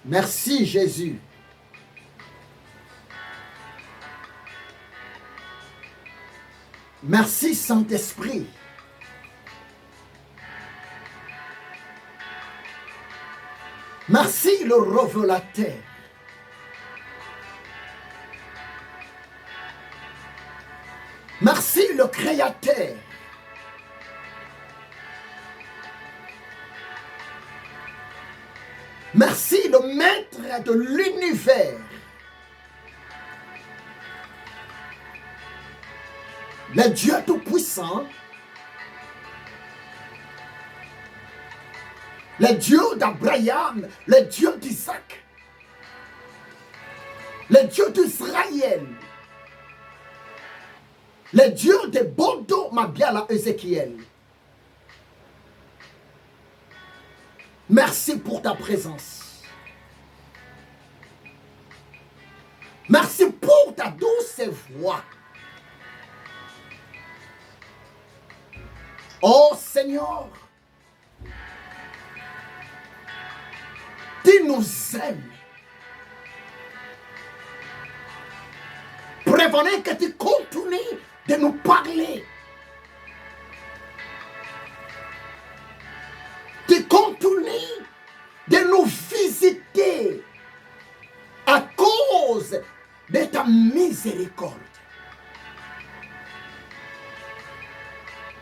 Merci Jésus. Merci Saint-Esprit. Merci le révélateur. Merci le Créateur. Merci le Maître de l'univers. Le Dieu Tout-Puissant. Le Dieu d'Abraham, le Dieu d'Isaac, le Dieu d'Israël, le Dieu de Bodo Mabiala Ézéchiel. Merci pour ta présence. Merci pour ta douce voix. Oh Seigneur, tu nous aimes. Prévenez que tu continues de nous parler. Tu continues de nous visiter à cause de ta miséricorde.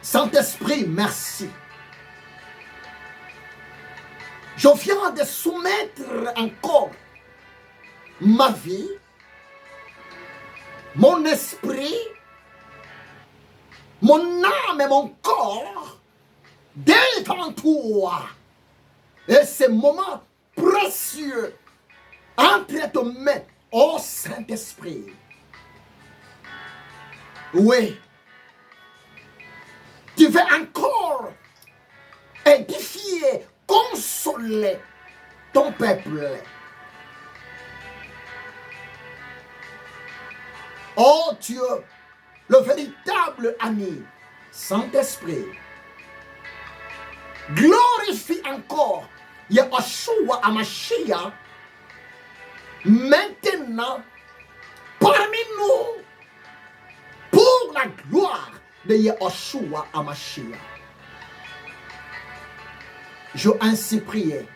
Saint-Esprit, merci. Je viens de soumettre encore ma vie, mon esprit, mon âme et mon corps devant toi. Et ce moment précieux entre tes mains, ô Saint-Esprit. Oui, tu veux encore édifier, consoler ton peuple. Oh Dieu, le véritable ami, Saint-Esprit, glorifie encore Yahushua Hamashiach maintenant parmi nous pour la gloire de Yahushua Hamashiach. Je ainsi prié.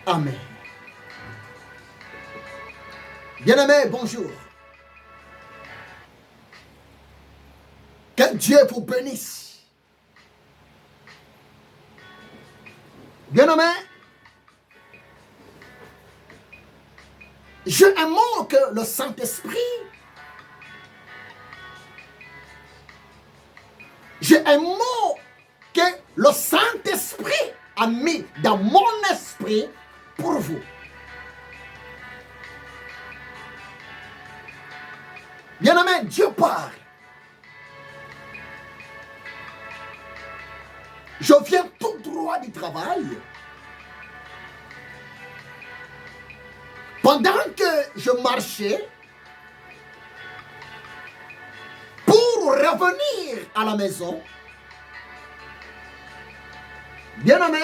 Amen. Bien-aimés, bonjour. Que Dieu vous bénisse. Bien-aimés, j'ai un mot que le Saint-Esprit, j'ai un mot que le Saint-Esprit a mis dans mon esprit pour vous. Bien-aimé, Dieu parle. Je viens tout droit du travail. Pendant que je marchais, pour revenir à la maison, bien-aimé,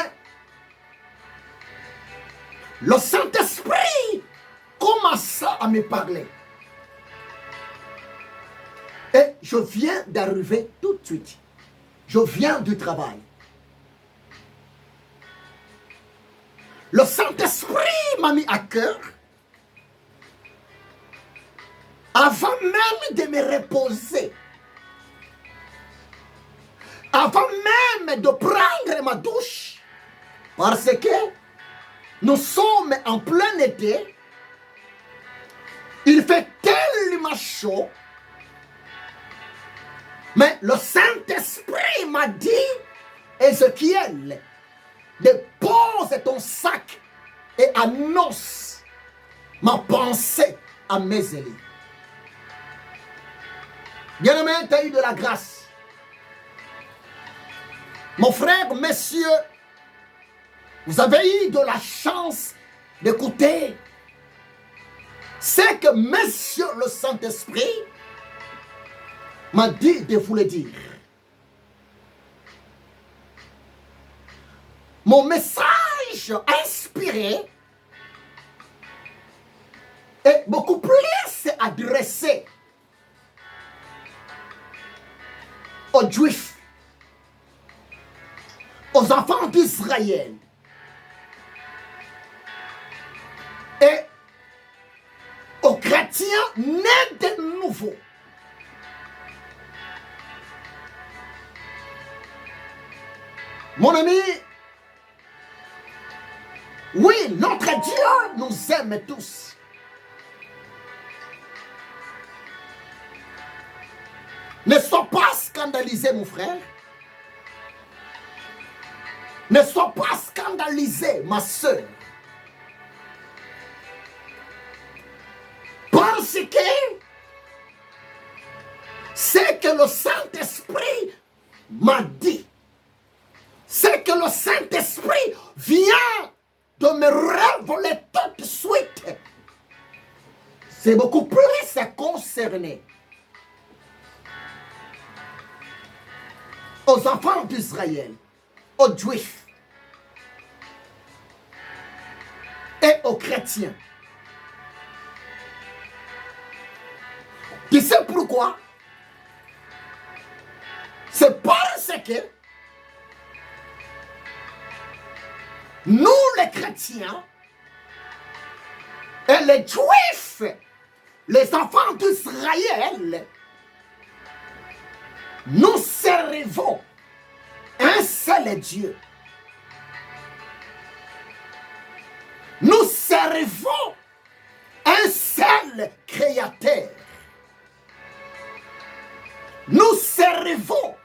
le Saint-Esprit commença à me parler. Et je viens d'arriver tout de suite. Je viens du travail. Le Saint-Esprit m'a mis à cœur, avant même de me reposer, avant même de prendre ma douche, parce que nous sommes en plein été, il fait tellement chaud, mais le Saint-Esprit m'a dit, Ézéchiel, dépose ton sac et annonce ma pensée à mes élus. Bien-aimé, tu as eu de la grâce. Mon frère, messieurs, vous avez eu de la chance d'écouter ce que monsieur le Saint-Esprit m'a dit de vous le dire. Mon message message inspiré est beaucoup plus adressé aux Juifs, aux enfants d'Israël et aux chrétiens nés de nouveau. Mon ami, oui, notre Dieu nous aime tous. Ne sois pas scandalisé, mon frère. Ne sois pas scandalisé, ma soeur. Parce que c'est que le Saint-Esprit m'a dit, c'est que le Saint-Esprit vient de me révéler tout de suite. C'est beaucoup plus concerné aux enfants d'Israël, aux Juifs et aux chrétiens. Tu sais pourquoi? C'est parce que nous, les chrétiens et les Juifs, les enfants d'Israël, nous servons un seul Dieu. Nous servons un seul Créateur. Nous servons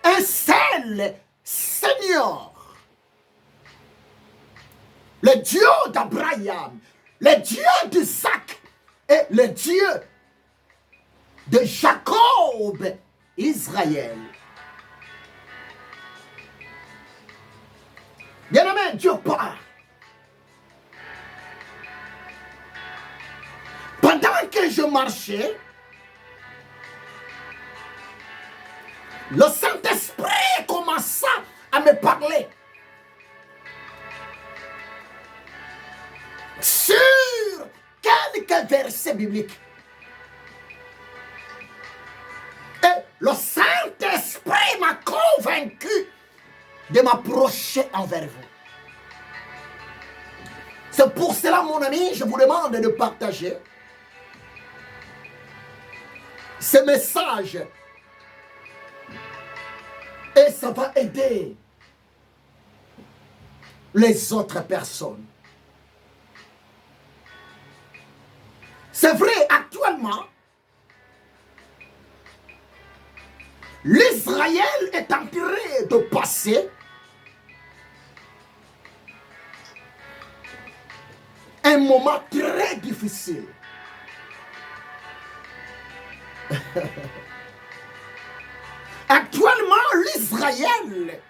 un seul Seigneur. Le Dieu d'Abraham, le Dieu d'Isaac et le Dieu de Jacob, Israël. Bien-aimé, Dieu parle. Pendant que je marchais, le Saint-Esprit commença à me parler sur quelques versets bibliques. Et le Saint-Esprit m'a convaincu de m'approcher envers vous. C'est pour cela, mon ami, je vous demande de partager ce message. Et ça va aider les autres personnes. C'est vrai, actuellement, l'Israël est en train de passer un moment très difficile. Actuellement, l'Israël,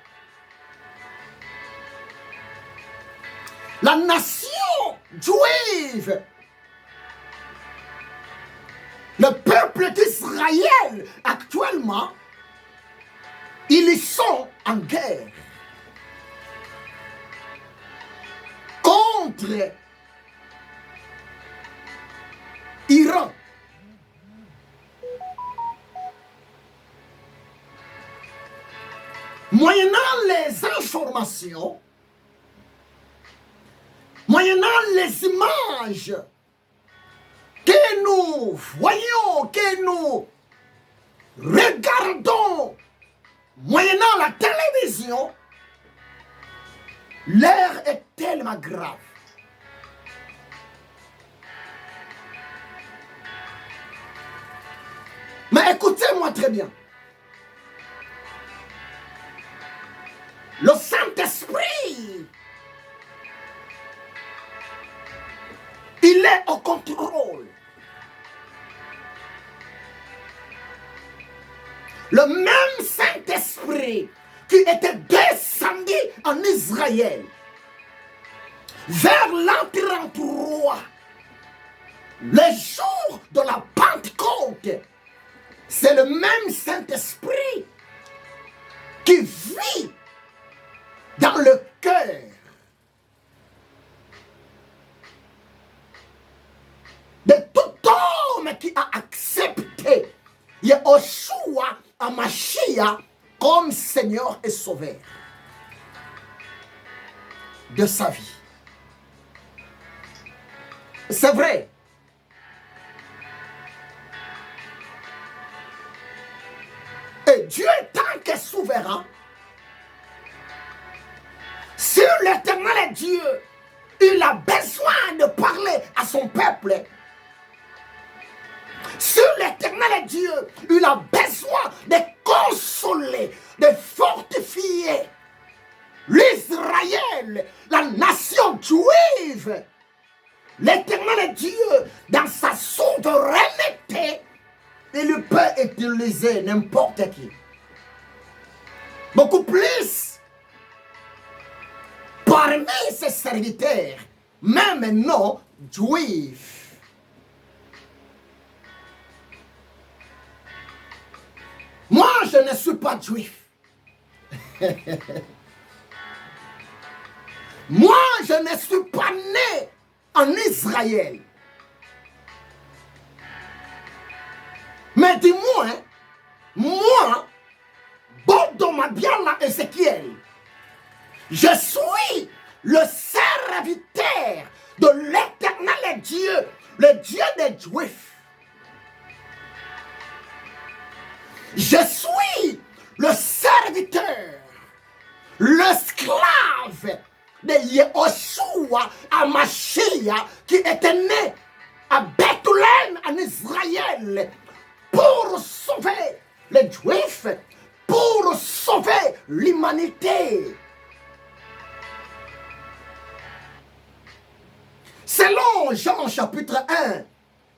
la nation juive, le peuple d'Israël, actuellement, ils sont en guerre contre l'Iran. Moyennant les informations, moyennant les images que nous voyons, que nous regardons, moyennant la télévision, l'heure est tellement grave. Mais écoutez-moi très bien. Le Saint-Esprit, il est au contrôle. Le même Saint-Esprit qui était descendu en Israël vers l'an 33, le jour de la Pentecôte, c'est le même Saint-Esprit qui vit dans le cœur Yahushua HaMashiach comme Seigneur et Sauveur de sa vie. C'est vrai. Et Dieu, tant que souverain, si l'Éternel est Dieu, il a besoin de parler à son peuple. Si l'Éternel est Dieu, il a besoin de consoler, de fortifier l'Israël, la nation juive. L'Éternel est Dieu, dans sa souveraineté, il peut utiliser n'importe qui. Beaucoup plus parmi ses serviteurs, même non juifs. Moi, je ne suis pas juif. Moi, je ne suis pas né en Israël. Mais dis-moi, moi, Bodo Mabiala Ézéchiel, je suis le serviteur de l'Éternel Dieu, le Dieu des Juifs. Je suis le serviteur, l'esclave de Yahushua HaMashiach qui était né à Bethléem en Israël pour sauver les Juifs, pour sauver l'humanité. Selon Jean chapitre 1,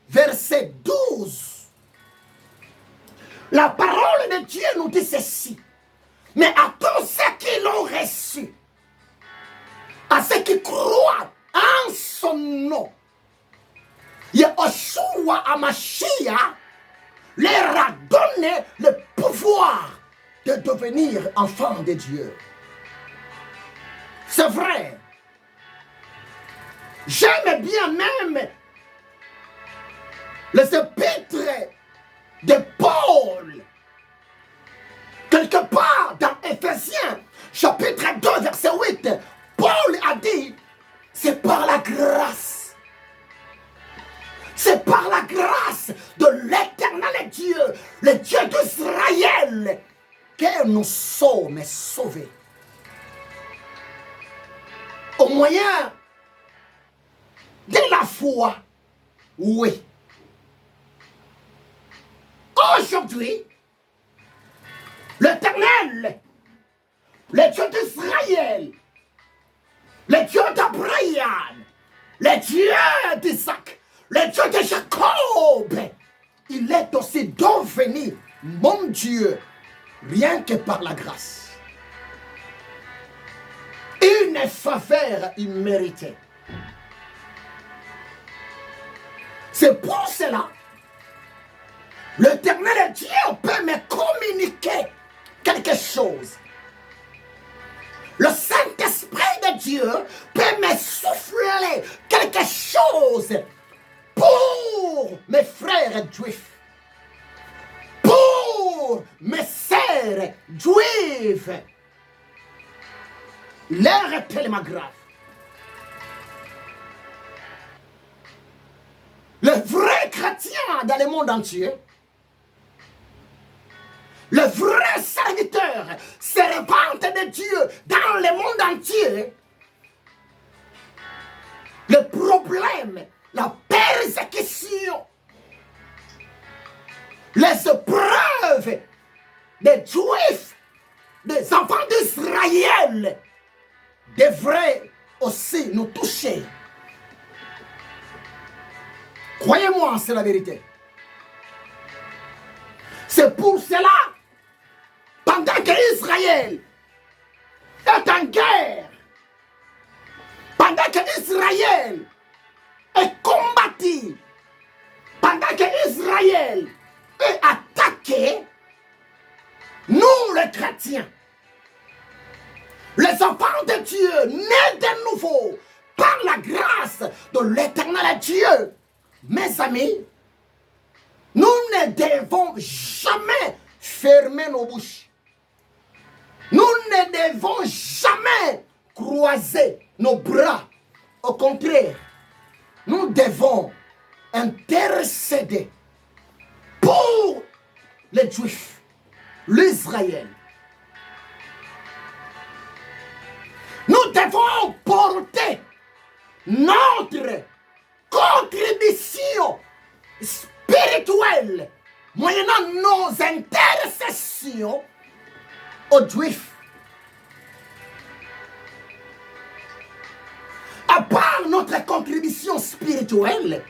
verset 12, la parole de Dieu nous dit ceci. Mais à tous ceux qui l'ont reçu, à ceux qui croient en son nom, Yahushua HaMashiach leur a donné le pouvoir de devenir enfants de Dieu. C'est vrai. J'aime bien même les épîtres de Paul. Quelque part dans Éphésiens, chapitre 2, verset 8, Paul a dit, c'est par la grâce. C'est par la grâce de l'Éternel Dieu, le Dieu d'Israël, que nous sommes sauvés. Au moyen de la foi, oui. Aujourd'hui, l'Éternel, le Dieu d'Israël, le Dieu d'Abraham, le Dieu d'Isaac, le Dieu de Jacob, il est aussi devenu mon Dieu, rien que par la grâce. Une faveur imméritée. C'est pour cela l'Éternel Dieu peut me communiquer quelque chose. Le Saint-Esprit de Dieu peut me souffler quelque chose pour mes frères juifs, pour mes sœurs juives. L'heure est tellement grave. Le vrai chrétien dans le monde entier, le vrai serviteur, servante de Dieu dans le monde entier, le problème, la persécution, les épreuves des Juifs, des enfants d'Israël, devraient aussi nous toucher. Croyez-moi, c'est la vérité. C'est pour cela, pendant que Israël est en guerre, pendant que Israël est combattu, pendant que Israël est attaqué, nous les chrétiens, les enfants de Dieu, nés de nouveau par la grâce de l'Éternel Dieu, mes amis, nous ne devons jamais fermer nos bouches. Nous ne devons jamais croiser nos bras. Au contraire, nous devons intercéder pour les Juifs, l'Israël. Nous devons porter notre contribution spirituelle moyennant nos intercessions aux Juifs. À part notre contribution spirituelle,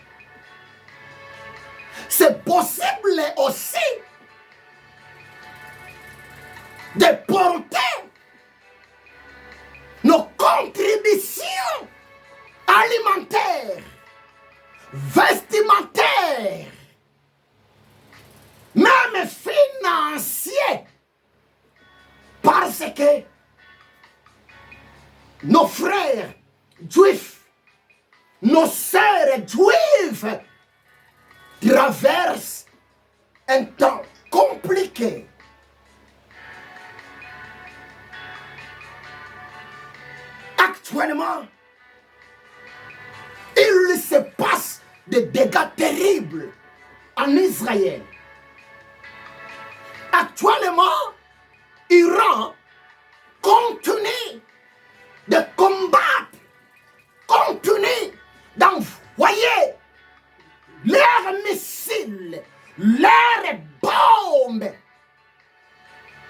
c'est possible aussi de porter nos contributions alimentaires, vestimentaires, même financières, parce que nos frères juifs, nos sœurs juives traversent un temps compliqué. Actuellement, il se passe des dégâts terribles en Israël. Actuellement, Iran continue de combattre, continue d'envoyer leurs missiles, leurs bombes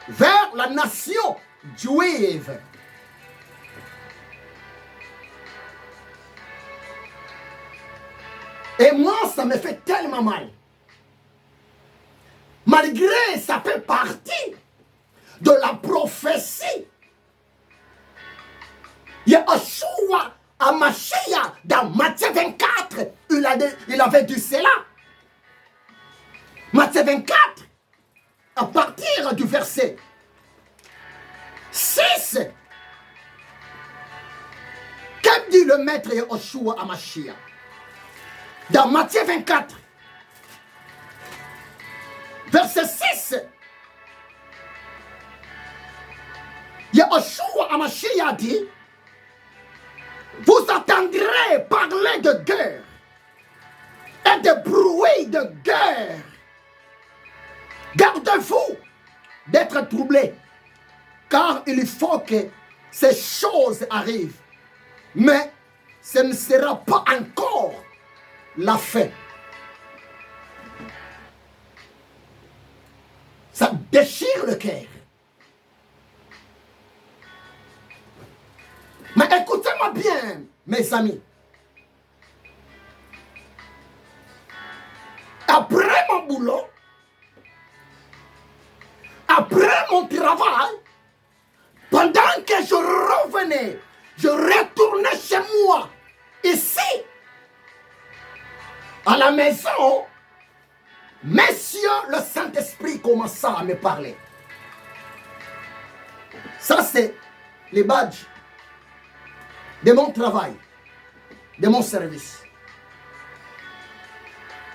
vers la nation juive. Et moi, ça me fait tellement mal. Malgré ça fait partie de la prophétie. Yeshua HaMashiach, dans Matthieu 24, il avait dit cela. Matthieu 24, à partir du verset 6, que dit le maître Yeshua HaMashiach? Dans Matthieu 24, verset 6, Yeshua HaMashiach dit: vous entendrez parler de guerre et de bruit de guerre. Gardez-vous d'être troublés, car il faut que ces choses arrivent. Mais ce ne sera pas encore la fin. Ça déchire le cœur. Mais écoutez-moi bien, mes amis. Après mon boulot, après mon travail, pendant que je revenais, je retournais chez moi, ici, à la maison, Messieurs, le Saint-Esprit commença à me parler. Ça, c'est les badges de mon travail, de mon service.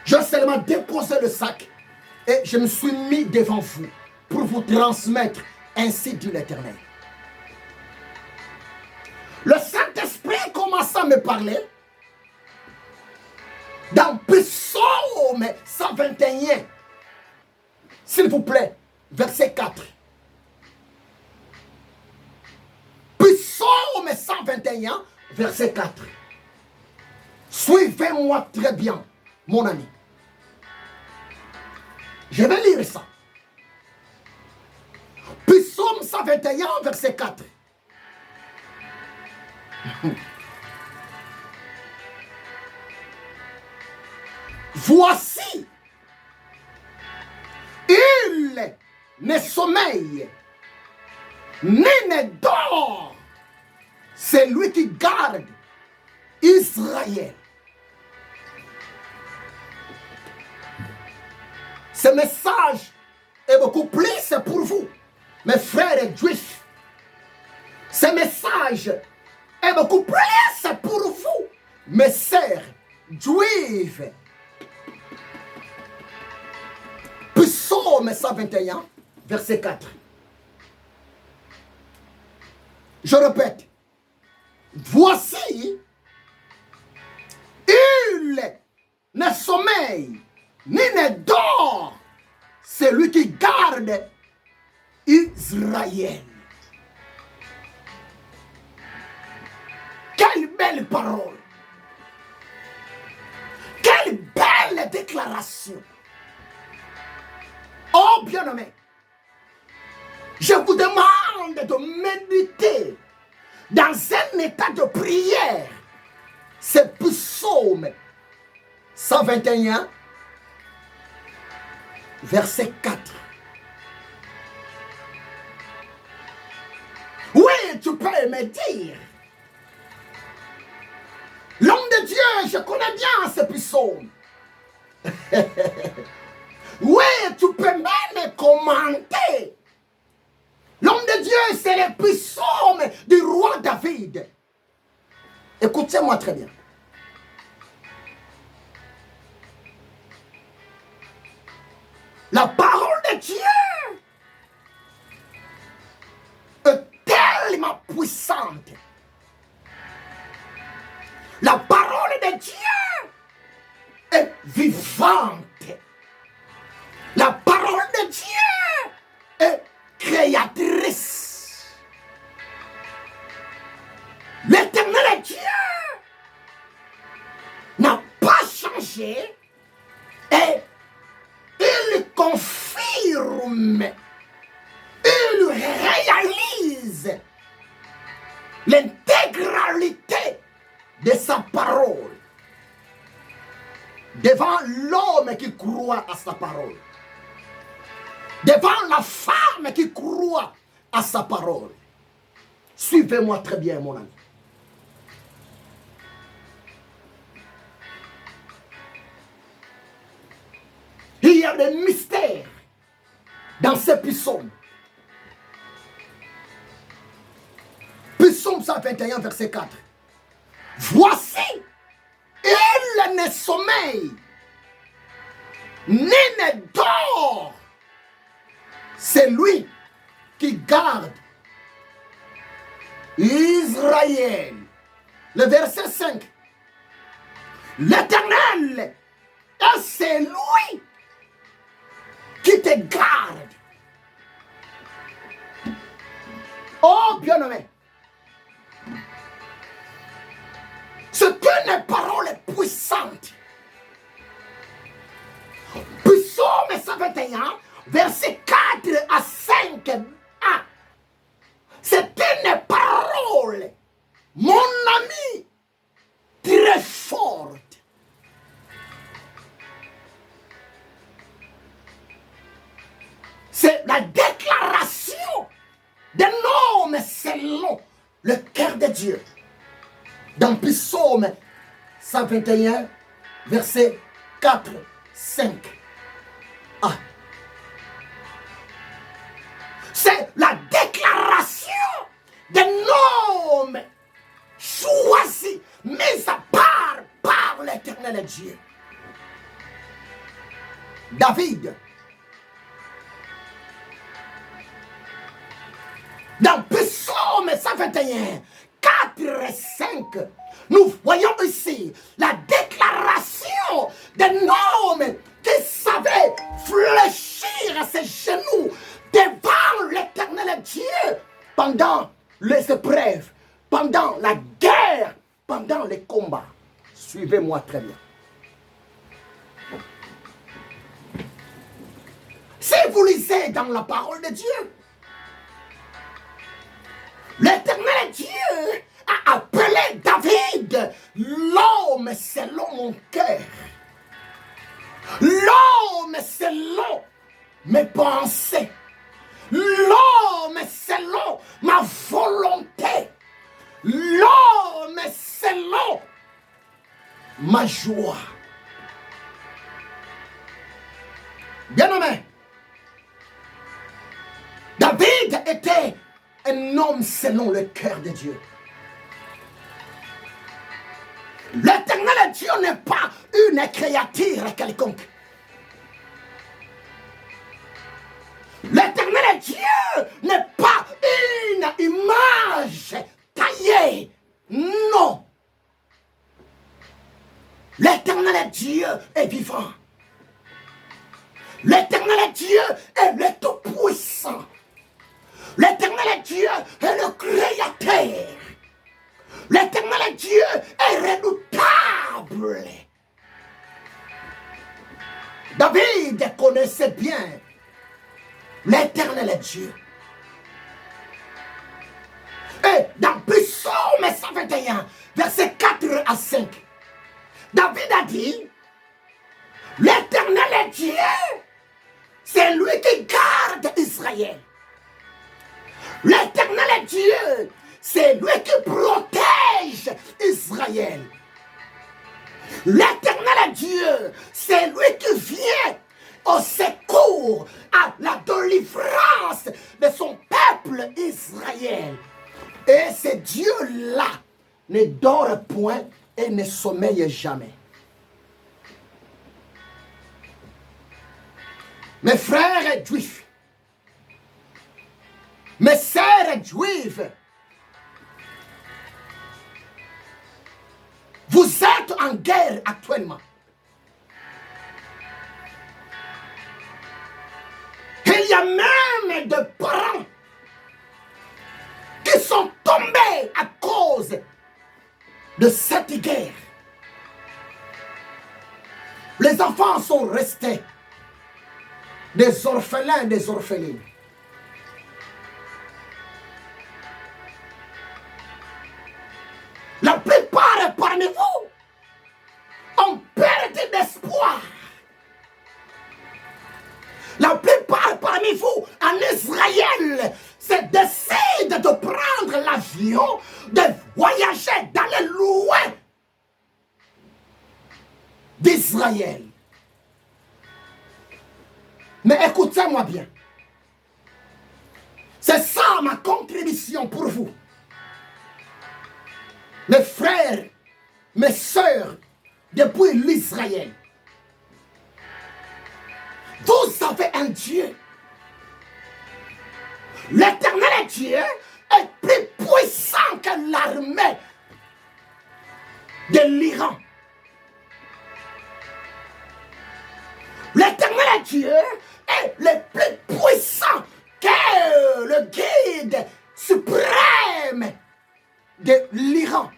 J'ai seulement déposé le sac et je me suis mis devant vous pour vous transmettre ainsi dit l'Éternel. Le Saint-Esprit commença à me parler dans Psaume 121, s'il vous plaît, verset 4. Psaume 121, verset 4. Suivez-moi très bien, mon ami. Je vais lire ça. Psaume 121, verset 4. Voici, il ne sommeille, ni ne dort, c'est lui qui garde Israël. Ce message est beaucoup plus pour vous, mes frères juifs. Ce message est beaucoup plus pour vous, mes sœurs juives. Psaume 121, verset 4. Je répète. Voici, il ne sommeille, ni ne dort, celui qui garde Israël. Quelle belle parole! Quelle belle déclaration! Oh bien-aimé, je vous demande de méditer dans un état de prière. C'est psaume 121, verset 4. Oui, tu peux me dire. L'homme de Dieu, je connais bien ce psaume. Oui, tu peux même commenter. L'homme de Dieu, c'est le psaume du roi David. Écoutez-moi très bien. La parole de Dieu est tellement puissante. La parole de Dieu est vivante. La parole de Dieu est créatrice. L'éternel Dieu n'a pas changé et il confirme, il réalise l'intégralité de sa parole devant l'homme qui croit à sa parole, devant la femme qui croit à sa parole. Suivez-moi très bien, mon ami. Il y a des mystères dans ces psaumes. Psaume 121, verset 4. Voici, il ne sommeille, ni ne dort. C'est lui qui garde Israël. Le verset 5. L'Éternel, et c'est lui qui te garde. Oh bien-aimé, c'est une parole puissante. Psaume 121, verset 4 à 5a. C'est une parole, mon ami, très forte. C'est la déclaration d'un homme selon le cœur de Dieu. Dans Psaume 121, verset 4, 5. C'est la déclaration d'un homme choisi, mis à part par l'Éternel Dieu. David, dans Psaume 121, 4 et 5, nous voyons ici la déclaration d'un homme qui savait fléchir à ses genoux devant l'Éternel Dieu pendant les épreuves, pendant la guerre, pendant les combats. Suivez-moi très bien. Si vous lisez dans la parole de Dieu, l'Éternel Dieu a appelé David l'homme selon mon cœur, l'homme selon mes pensées, l'homme selon ma volonté, l'homme selon ma joie. Bien-aimé, David était un homme selon le cœur de Dieu. L'Éternel Dieu n'est pas une créature quelconque. L'Éternel L'éternel Dieu n'est pas une image taillée. Non. L'éternel Dieu est vivant. L'éternel Dieu est le Tout-Puissant. L'éternel Dieu est le Créateur. L'éternel Dieu est redoutable. David connaissait bien l'éternel Dieu. Et dans Psaume 121, versets 4 à 5, David a dit, l'éternel Dieu, c'est lui qui garde Israël. L'éternel Dieu, c'est lui qui protège Israël. L'éternel Dieu, c'est lui qui vient au secours à la délivrance de son peuple Israël. Et ce Dieu-là ne dort point et ne sommeille jamais. Mes frères juifs, mes sœurs juives, vous êtes en guerre actuellement. Il y a même des parents qui sont tombés à cause de cette guerre. Les enfants sont restés des orphelins et des orphelines. La plupart parmi vous ont perdu d'espoir. La plupart parmi vous en Israël se décident de prendre l'avion, de voyager, d'aller loin d'Israël. Mais écoutez-moi bien. C'est ça ma contribution pour vous. Mes frères, mes sœurs, depuis l'Israël. Vous avez un Dieu. L'éternel Dieu est plus puissant que l'armée de l'Iran. L'éternel Dieu est le plus puissant que le guide suprême de l'Iran.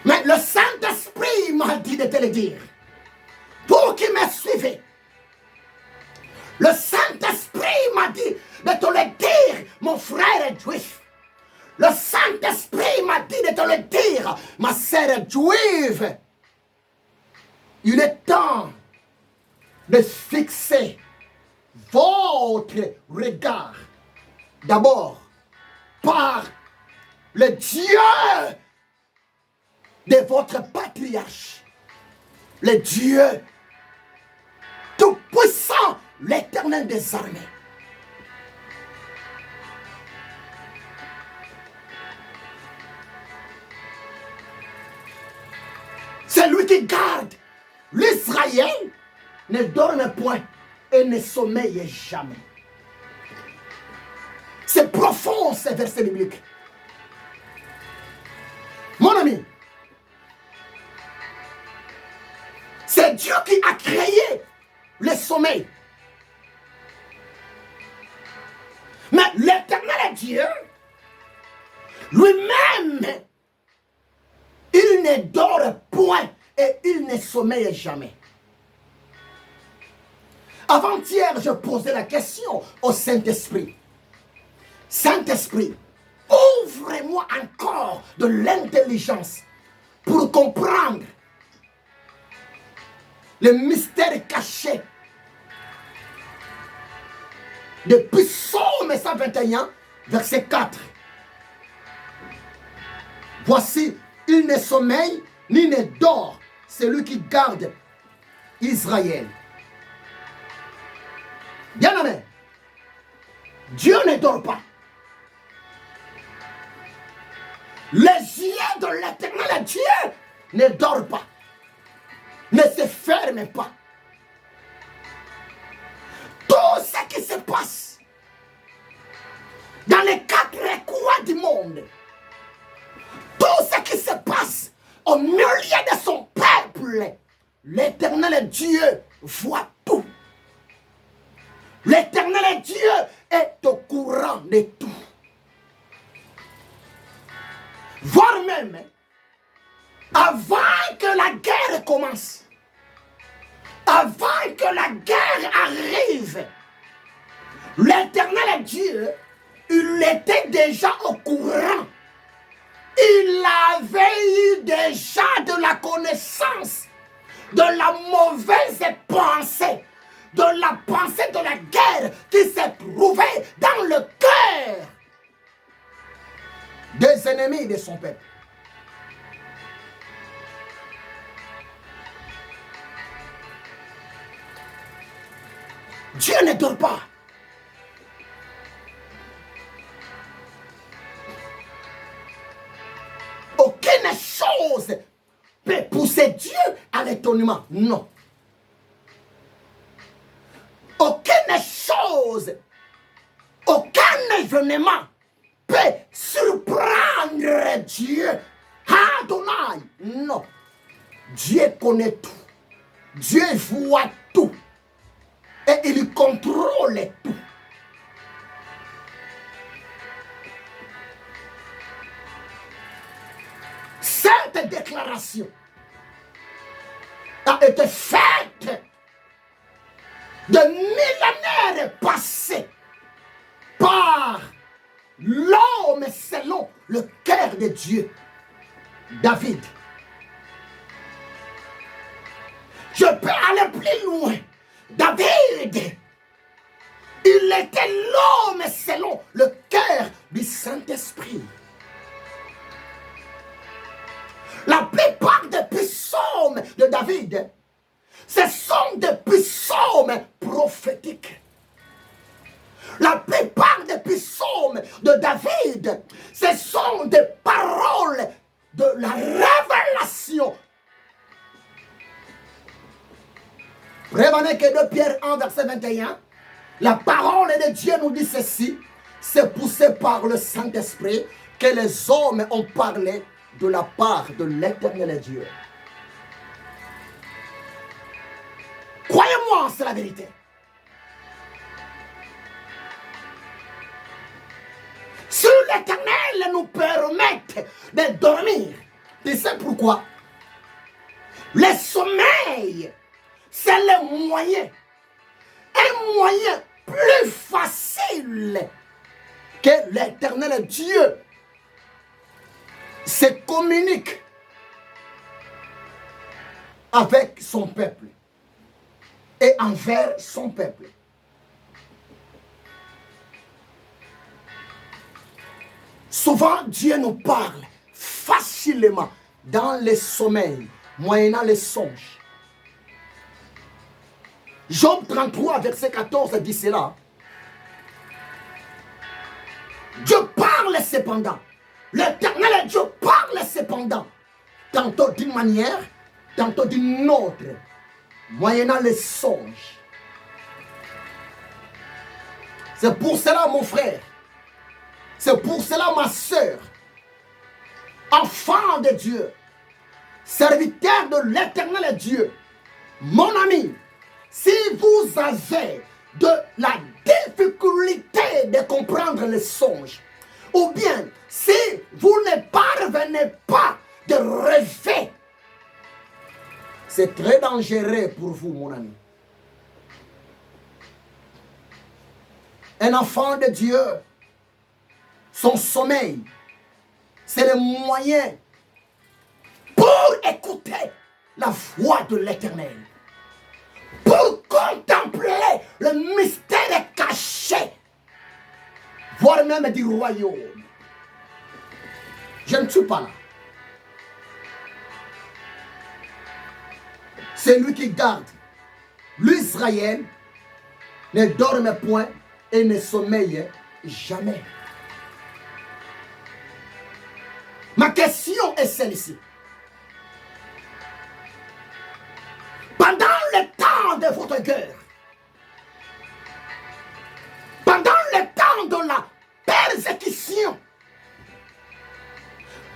Mais le Saint-Esprit m'a dit de te le dire. Pour qui me suivez, le Saint-Esprit m'a dit de te le dire, mon frère juif. Le Saint-Esprit m'a dit de te le dire, ma sœur juive. Il est temps de fixer votre regard d'abord par le Dieu de votre patriarche, le Dieu tout-puissant, l'Éternel des armées. C'est lui qui garde l'Israël, ne dorme point et ne sommeille jamais. C'est profond ces versets bibliques. Mon ami, c'est Dieu qui a créé le sommeil. Mais l'Éternel Dieu, lui-même, il ne dort point et il ne sommeille jamais. Avant-hier, je posais la question au Saint-Esprit. Saint-Esprit, ouvre-moi encore de l'intelligence pour comprendre le mystère caché depuis Psaume 121, verset 4. Voici, il ne sommeille ni ne dort, celui qui garde Israël. Bien-aimé, Dieu ne dort pas. Les yeux de l'Éternel Dieu ne dorment pas, ne se ferment pas. se passe dans les quatre coins du monde, tout ce qui se passe au milieu de son peuple, l'Éternel Dieu voit tout. L'Éternel Dieu est au courant de tout. Voire même, avant que la guerre commence, avant que la guerre arrive, l'Éternel Dieu, il était déjà au courant. Il avait eu déjà de la connaissance de la mauvaise pensée, de la pensée de la guerre qui s'est trouvée dans le cœur des ennemis de son peuple. Dieu ne dort pas. Aucune chose peut pousser Dieu à l'étonnement. Non. Aucune chose, aucun événement peut surprendre Dieu. Adonai. Non. Dieu connaît tout. Dieu voit tout. Et il contrôle tout. Cette déclaration a été faite de millénaires passés par l'homme selon le cœur de Dieu, David. Je peux aller plus loin. David, il était l'homme selon le cœur du Saint-Esprit. La plupart des psaumes de David, ce sont des psaumes prophétiques. La plupart des psaumes de David, ce sont des paroles de la révélation. Prévenez que 2 Pierre 1, verset 21, la parole de Dieu nous dit ceci, c'est poussé par le Saint-Esprit que les hommes ont parlé de la part de l'Éternel Dieu. Croyez-moi, c'est la vérité. Si l'Éternel nous permet de dormir, tu sais pourquoi? Le sommeil, c'est le moyen, un moyen plus facile que l'Éternel Dieu se communique avec son peuple et envers son peuple. Souvent, Dieu nous parle facilement dans les sommeils, moyennant les songes. Job 33, verset 14 dit cela. Dieu parle cependant. L'Éternel Dieu parle cependant. Tantôt d'une manière, tantôt d'une autre. Moyennant les songes. C'est pour cela, mon frère. C'est pour cela, ma soeur. Enfant de Dieu. Serviteur de l'Éternel Dieu. Mon ami. Si vous avez de la difficulté de comprendre les songes, ou bien si vous ne parvenez pas de rêver, c'est très dangereux pour vous, mon ami. Un enfant de Dieu, son sommeil, c'est le moyen pour écouter la voix de l'Éternel. Pour contempler le mystère caché, voire même du royaume. Je ne suis pas là. Celui qui garde l'Israël ne dorme point et ne sommeille jamais. Ma question est celle-ci. Pendant le temps de votre guerre,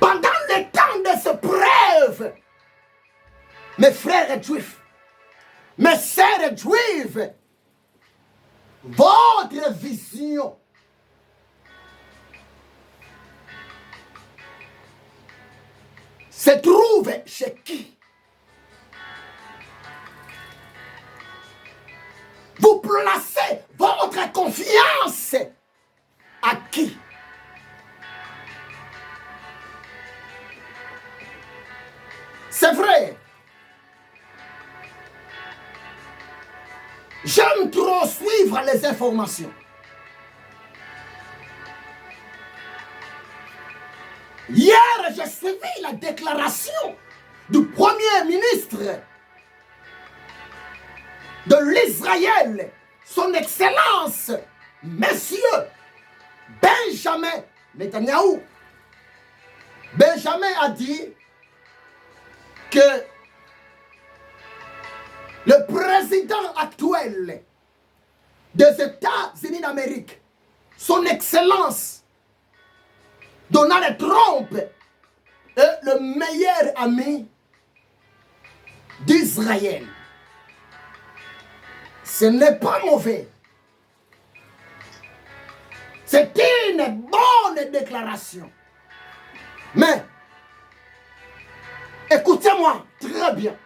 pendant le temps de ce preuve, mes frères juifs, mes sœurs juives, votre vision se trouve chez qui? Vous placez votre confiance à qui? C'est vrai. J'aime trop suivre les informations. Hier, j'ai suivi la déclaration du Premier ministre de l'Israël, son Excellence, Monsieur Benjamin Netanyahou. Benjamin a dit que le président actuel des États-Unis d'Amérique, son Excellence Donald Trump, est le meilleur ami d'Israël. Ce n'est pas mauvais. C'est une bonne déclaration. Mais, écoutez-moi très bien.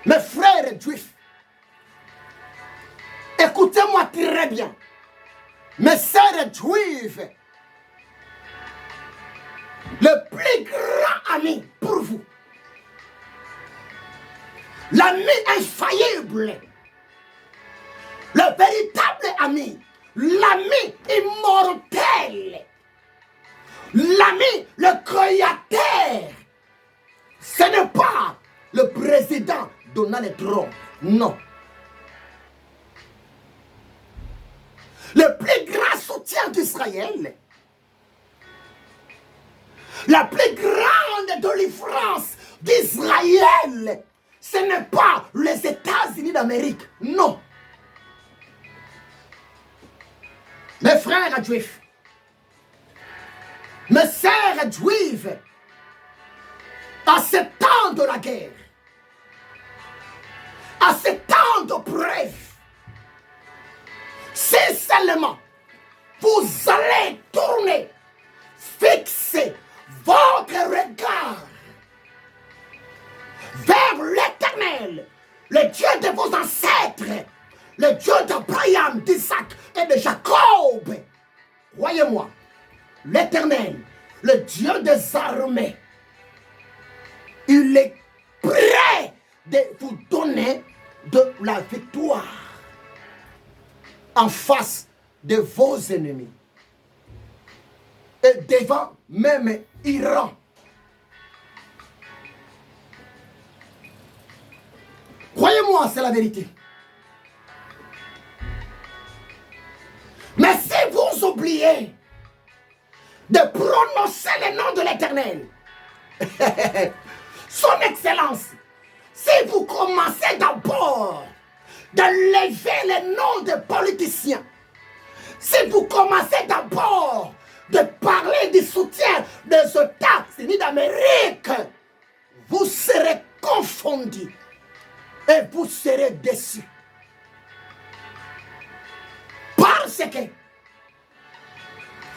Mes frères juifs, écoutez-moi très bien. Mes sœurs juives, le plus grand ami pour vous, l'ami infaillible, le véritable ami, l'ami immortel, l'ami, le créateur, ce n'est pas le président Donald Trump, non. Le plus grand soutien d'Israël, la plus grande délivrance d'Israël, ce n'est pas les États-Unis d'Amérique, non. Mes frères juifs, mes sœurs juives, à ce temps de la guerre, à ce temps de preuve, si seulement vous allez tourner, fixer votre regard vers l'Éternel, le Dieu de vos ancêtres, le Dieu d'Abraham, d'Isaac et de Jacob. Croyez-moi, l'Éternel, le Dieu des armées, il est prêt de vous donner de la victoire en face de vos ennemis et devant même Iran. Croyez-moi, c'est la vérité. Mais si vous oubliez de prononcer le nom de l'Éternel, son Excellence, si vous commencez d'abord de lever le nom des politiciens, si vous commencez d'abord de parler du soutien des États-Unis d'Amérique, vous serez confondus et vous serez déçus. Parce que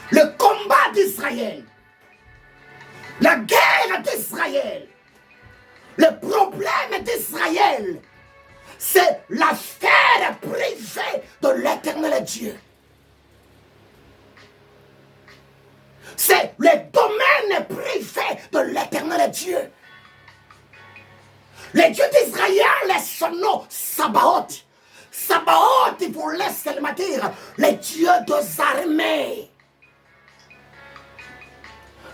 le combat d'Israël, la guerre d'Israël, le problème d'Israël, c'est l'affaire privée de l'Éternel Dieu. C'est le domaine privé de l'Éternel Dieu. Le Dieu d'Israël est son nom, Sabaoth. Sabaoth, il vous laisse seulement dire, le Dieu des armées.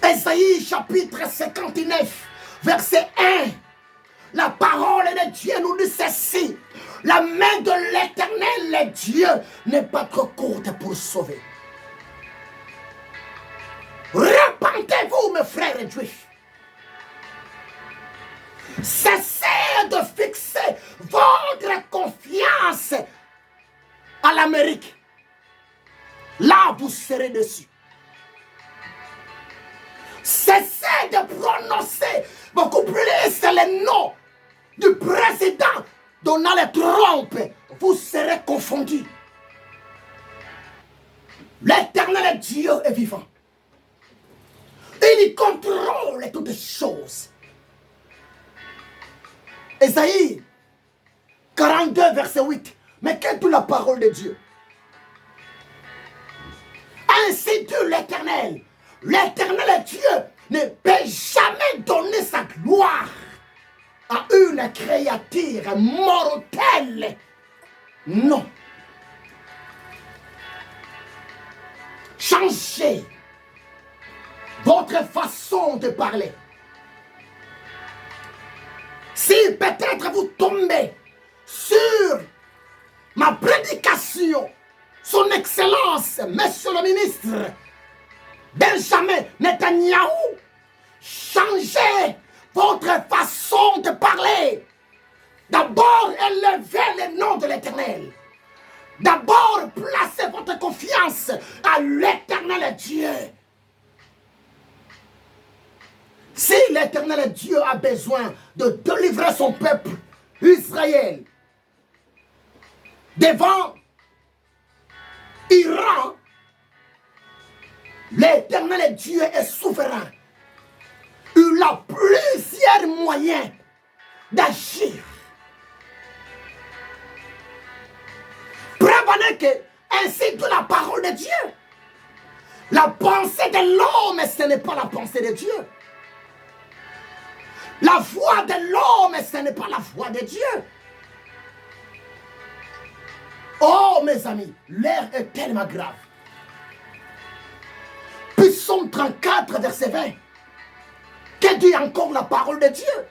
Ésaïe chapitre 59, verset 1. La parole de Dieu nous dit ceci. La main de l'Éternel, le Dieu, n'est pas trop courte pour sauver. Repentez-vous, mes frères juifs. Cessez de fixer votre confiance à l'Amérique. Là, vous serez dessus. Cessez de prononcer beaucoup plus les noms du président Donald Trump, vous serez confondus. L'Éternel Dieu est vivant. Il contrôle toutes choses. Ésaïe 42, verset 8. Mais quelle est la parole de Dieu? Ainsi dit l'Éternel. L'Éternel Dieu ne peut jamais donner sa gloire à une créature mortelle. Non. Changez votre façon de parler. Si peut-être vous tombez sur ma prédication, son Excellence, Monsieur le ministre Benjamin Netanyahou, changez votre façon de parler. D'abord, élevez le nom de l'Éternel. D'abord, placez votre confiance à l'Éternel Dieu. Si l'Éternel Dieu a besoin de délivrer son peuple, Israël, devant Iran, l'Éternel Dieu est souverain. Il a plusieurs moyens d'agir. Prévenez que ainsi de la parole de Dieu. La pensée de l'homme, ce n'est pas la pensée de Dieu. La voix de l'homme, ce n'est pas la voix de Dieu. Oh mes amis, l'air est tellement grave. Psaume 34, verset 20. Que dit encore la parole de Dieu?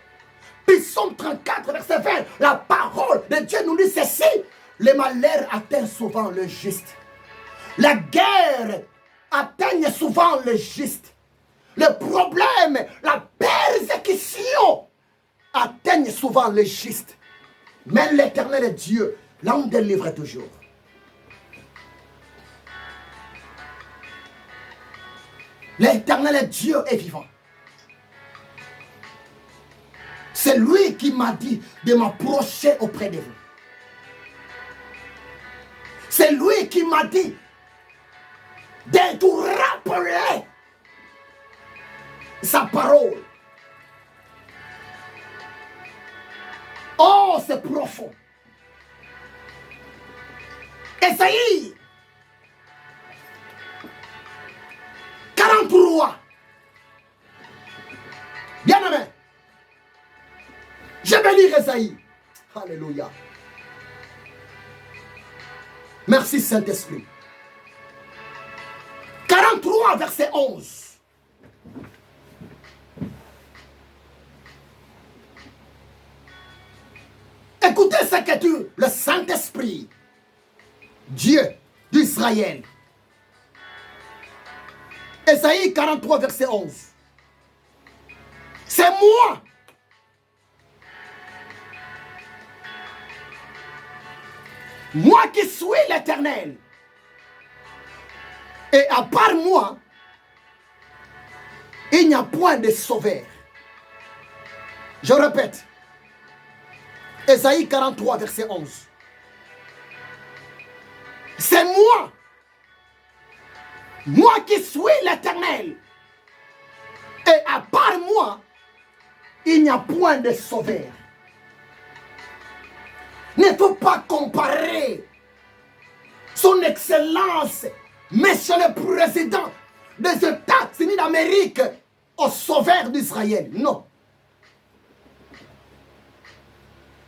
Psaume 34, verset 20. La parole de Dieu nous dit ceci. Le malheur atteint souvent le juste. La guerre atteint souvent le juste. Le problème, la persécution atteignent souvent le juste. Mais l'Éternel Dieu l'en délivre toujours. L'Éternel Dieu est vivant. C'est lui qui m'a dit de m'approcher auprès de vous. C'est lui qui m'a dit de tout rappeler sa parole. Oh, c'est profond. Ésaïe 43. Bien aimé. Je vais lire Ésaïe. Alléluia. Merci Saint-Esprit. 43, verset 11. Écoutez ce que dit le Saint-Esprit, Dieu d'Israël. Ésaïe 43, verset 11. C'est moi. Moi qui suis l'Éternel. Et à part moi, il n'y a point de sauveur. Je répète. Ésaïe 43, verset 11. C'est moi. Moi qui suis l'Éternel. Et à part moi, il n'y a point de sauveur. Ne faut pas comparer son Excellence, Monsieur le Président des États-Unis d'Amérique, au sauveur d'Israël. Non.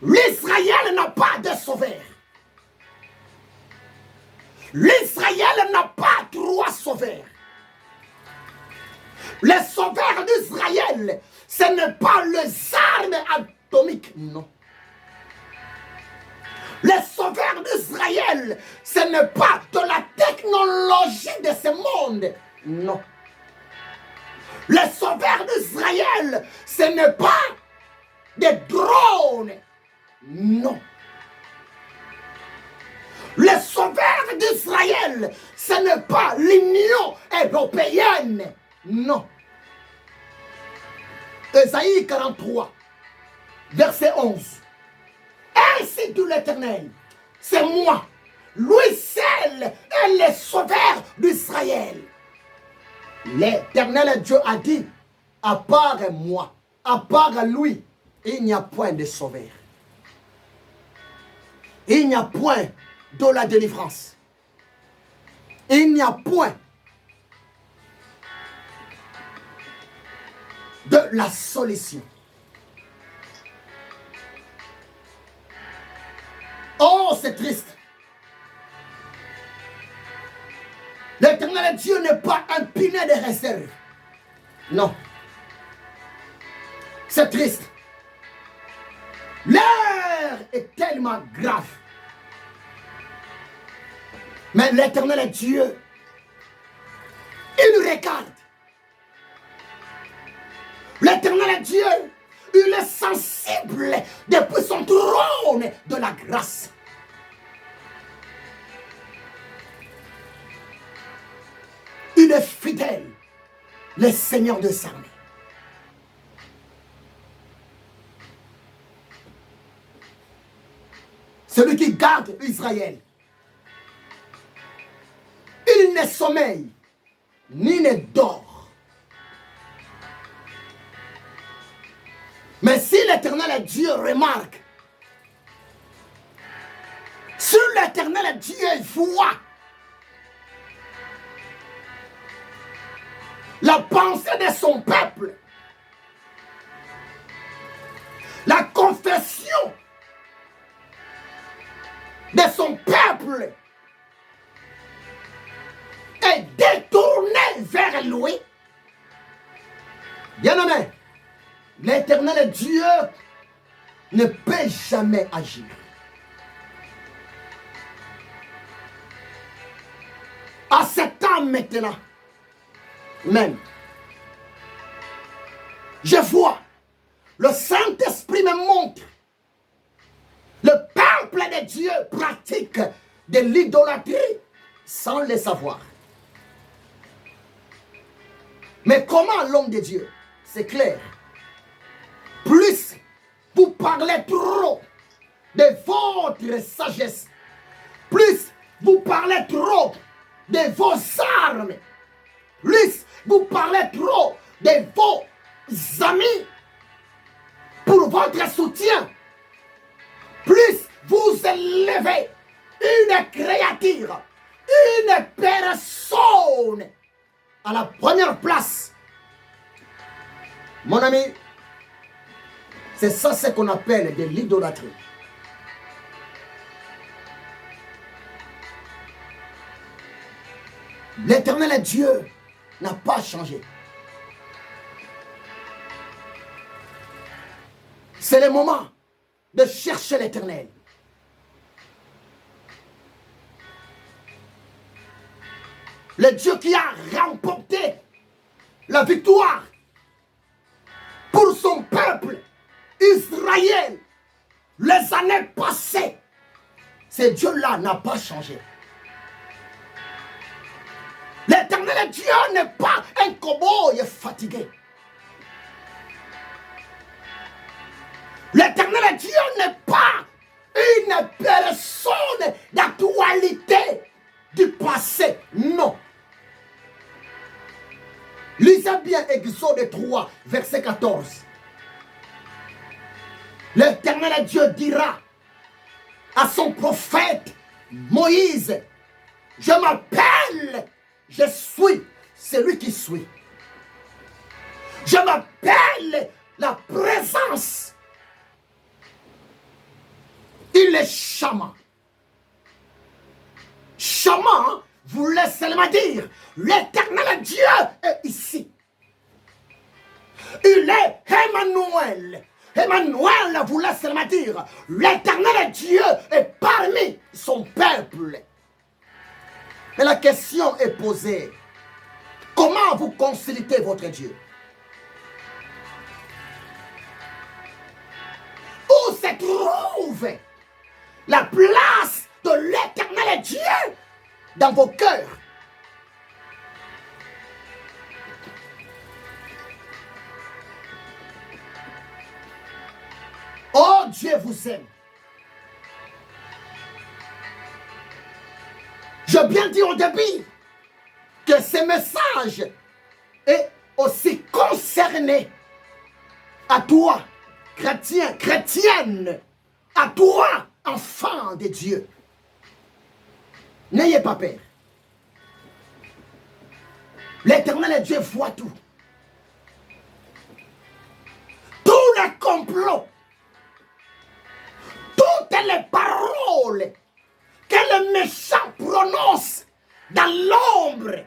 L'Israël n'a pas de sauveur. L'Israël n'a pas trois sauveurs. Les sauveurs d'Israël, ce n'est pas les armes atomiques, non. Les sauveurs d'Israël, ce n'est pas de la technologie de ce monde, non. Les sauveurs d'Israël, ce n'est pas des drones, non. Les sauveurs d'Israël, ce n'est pas l'Union européenne, non. Ésaïe 43, verset 11. Ainsi dit l'Éternel, c'est moi, lui seul est le sauveur d'Israël. L'Éternel Dieu a dit, à part moi, à part lui, il n'y a point de sauveur. Il n'y a point de la délivrance. Il n'y a point de la solution. Oh, c'est triste. L'Éternel Dieu n'est pas un pinet de réserve. Non. C'est triste. L'heure est tellement grave. Mais l'Éternel Dieu, il regarde. L'Éternel Dieu, il est sensible depuis son trône de la grâce. Il est fidèle, le Seigneur des armées. Celui qui garde Israël. Il ne sommeille, ni ne dort. Mais si l'Éternel Dieu remarque, si l'Éternel Dieu voit la pensée de son peuple, la confession de son peuple est détournée vers lui. Bien-aimé, l'Éternel Dieu ne peut jamais agir. À ce temps maintenant, même, je vois, le Saint-Esprit me montre, le peuple de Dieu pratique de l'idolâtrie sans le savoir. Mais comment l'homme de Dieu? C'est clair. Plus vous parlez trop de votre sagesse, plus vous parlez trop de vos armes, plus vous parlez trop de vos amis pour votre soutien, plus vous élevez une créature, une personne à la première place. Mon ami, c'est ça ce qu'on appelle de l'idolâtrie. L'Éternel Dieu n'a pas changé. C'est le moment de chercher l'Éternel. Le Dieu qui a remporté la victoire pour son peuple, Israël, les années passées. Ce Dieu-là n'a pas changé. L'Éternel Dieu n'est pas un cow-boy fatigué. L'Éternel Dieu n'est pas une personne d'actualité du passé. Non. Lisez bien Exode 3, verset 14. L'Éternel Dieu dira à son prophète Moïse, je m'appelle, je suis celui qui suis. Je m'appelle la présence. Il est Shama. Shama voulait seulement dire, l'Éternel Dieu est ici. Il est Emmanuel. Emmanuel voulait seulement dire, l'Éternel Dieu est parmi son peuple. Mais la question est posée, comment vous consultez votre Dieu? Où se trouve la place de l'Éternel Dieu dans vos cœurs? Dieu vous aime. Je bien dit au début que ce message est aussi concerné à toi, chrétien, chrétienne, à toi, enfant de Dieu. N'ayez pas peur. L'Éternel Dieu voit tout. Tous les complots, toutes les paroles que le méchant prononce dans l'ombre,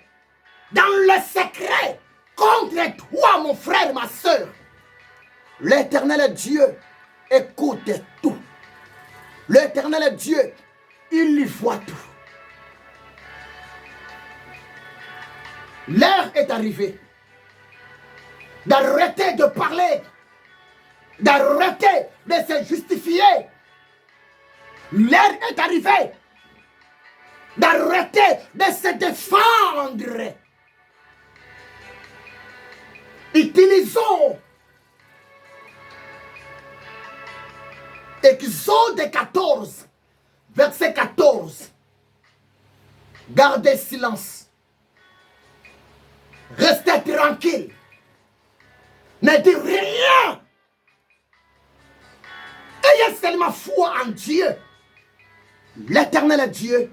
dans le secret, contre toi, mon frère, ma soeur. L'Éternel Dieu écoute tout. L'Éternel Dieu, il y voit tout. L'heure est arrivée d'arrêter de parler, d'arrêter de se justifier. L'heure est arrivée d'arrêter de se défendre. Utilisons Exode 14, verset 14. Gardez silence. Restez tranquille. Ne dites rien. Ayez seulement foi en Dieu. L'Éternel Dieu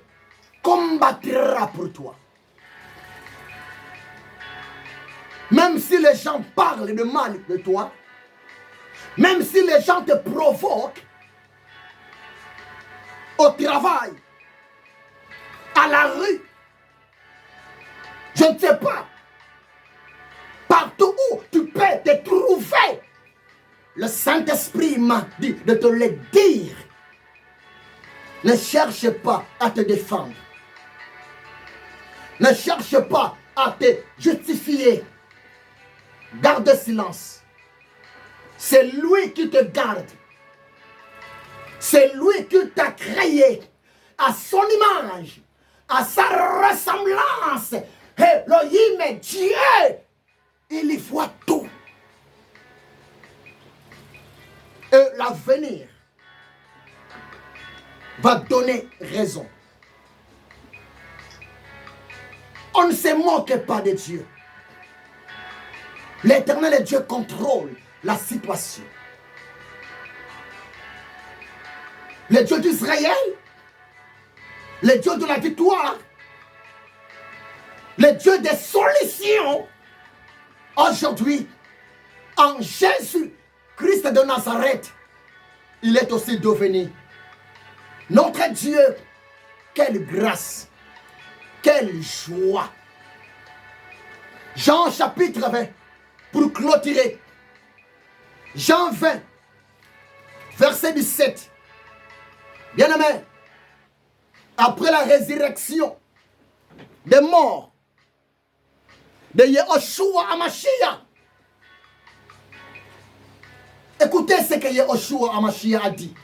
combattra pour toi. Même si les gens parlent de mal de toi, même si les gens te provoquent, au travail, à la rue, je ne sais pas, partout où tu peux te trouver, le Saint-Esprit m'a dit de te le dire. Ne cherche pas à te défendre. Ne cherche pas à te justifier. Garde silence. C'est lui qui te garde. C'est lui qui t'a créé à son image, à sa ressemblance. Elohim, Dieu, il y voit tout. Et l'avenir va donner raison. On ne se moque pas de Dieu. L'Éternel Dieu contrôle la situation. Le Dieu d'Israël, le Dieu de la victoire, le Dieu des solutions, aujourd'hui, en Jésus-Christ de Nazareth, il est aussi devenu notre Dieu. Quelle grâce, quelle joie. Jean chapitre 20, pour clôturer. Jean 20, verset 17. Bien-aimé, après la résurrection des morts de Yehoshua Hamashiach, écoutez ce que Yehoshua Hamashiach a dit.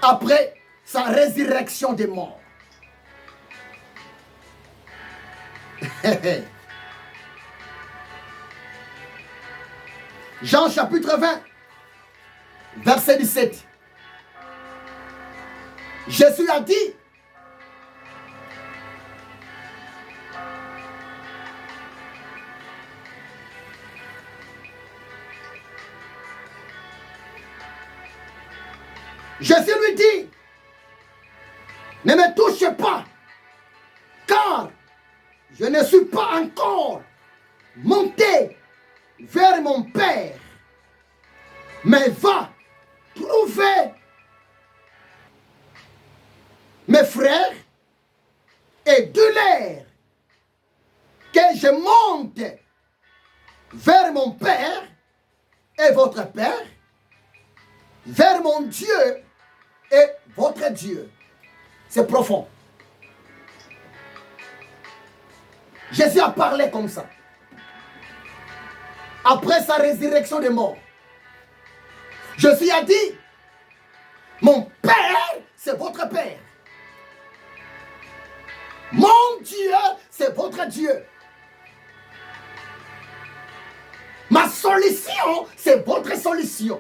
Après sa résurrection des morts. Jean chapitre 20, verset 17. Jésus a dit, Jésus lui dit, ne me touche pas, car je ne suis pas encore monté vers mon Père, mais va trouver mes frères et dis-leur que je monte vers mon Père et votre Père, vers mon Dieu et votre Dieu. C'est profond. Jésus a parlé comme ça. Après sa résurrection des morts, Jésus a dit, mon Père, c'est votre Père. Mon Dieu, c'est votre Dieu. Ma solution, c'est votre solution.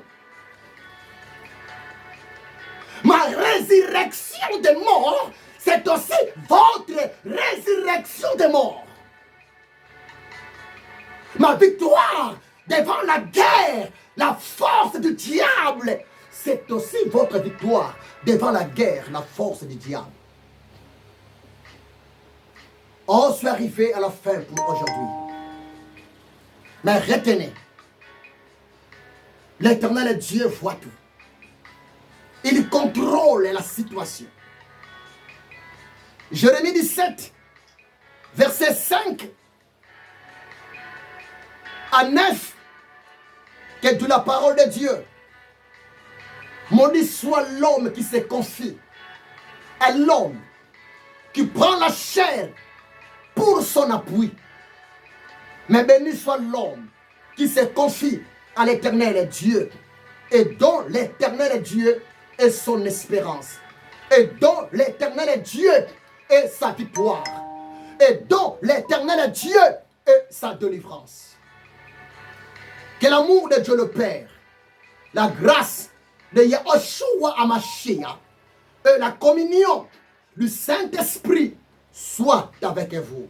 Ma résurrection des morts, c'est aussi votre résurrection des morts. Ma victoire devant la guerre, la force du diable, c'est aussi votre victoire devant la guerre, la force du diable. On est arrivé à la fin pour aujourd'hui. Mais retenez, l'Éternel Dieu voit tout. Il contrôle la situation. Jérémie 17, verset 5 à 9, que de la parole de Dieu. Maudit soit l'homme qui se confie à l'homme qui prend la chair pour son appui. Mais béni soit l'homme qui se confie à l'Éternel Dieu et dont l'Éternel Dieu est son espérance et dont l'Éternel Dieu est sa victoire et dont l'Éternel Dieu est sa délivrance. Que l'amour de Dieu le Père, la grâce de Yahushua Hamashiach et la communion du Saint-Esprit soient avec vous.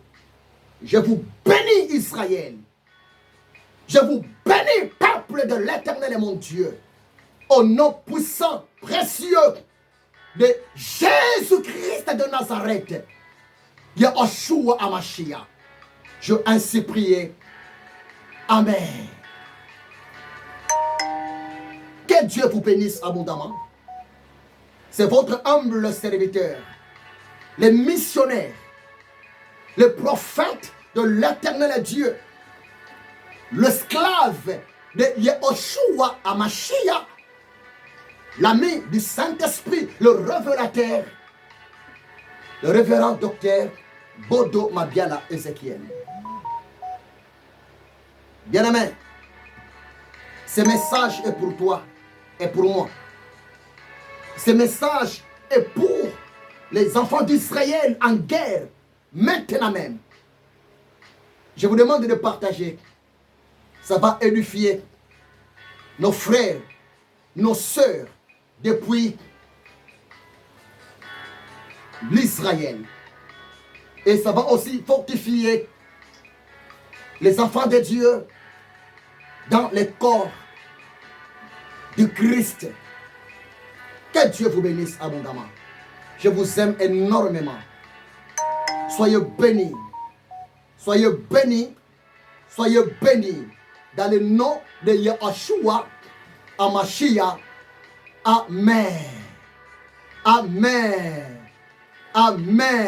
Je vous bénis Israël. Je vous bénis peuple de l'Éternel et mon Dieu. Au nom puissant, précieux de Jésus-Christ de Nazareth, Yahushua Hamashiach. Je ainsi prié. Amen. Que Dieu vous bénisse abondamment. C'est votre humble serviteur, le missionnaire, le prophète de l'Éternel Dieu, l'esclave de Yahushua Hamashiach, l'ami du Saint-Esprit, le révélateur, le révérend docteur Bodo Mabiala Ézéchiel. Bien-aimé, ce message est pour toi et pour moi. Ce message est pour les enfants d'Israël en guerre, maintenant même. Je vous demande de partager. Ça va édifier nos frères, nos sœurs depuis l'Israël. Et ça va aussi fortifier les enfants de Dieu dans le corps du Christ. Que Dieu vous bénisse abondamment. Je vous aime énormément. Soyez bénis. Soyez bénis. Soyez bénis. Dans le nom de Yahushua Hamashiach. Amen. Amen. Amen.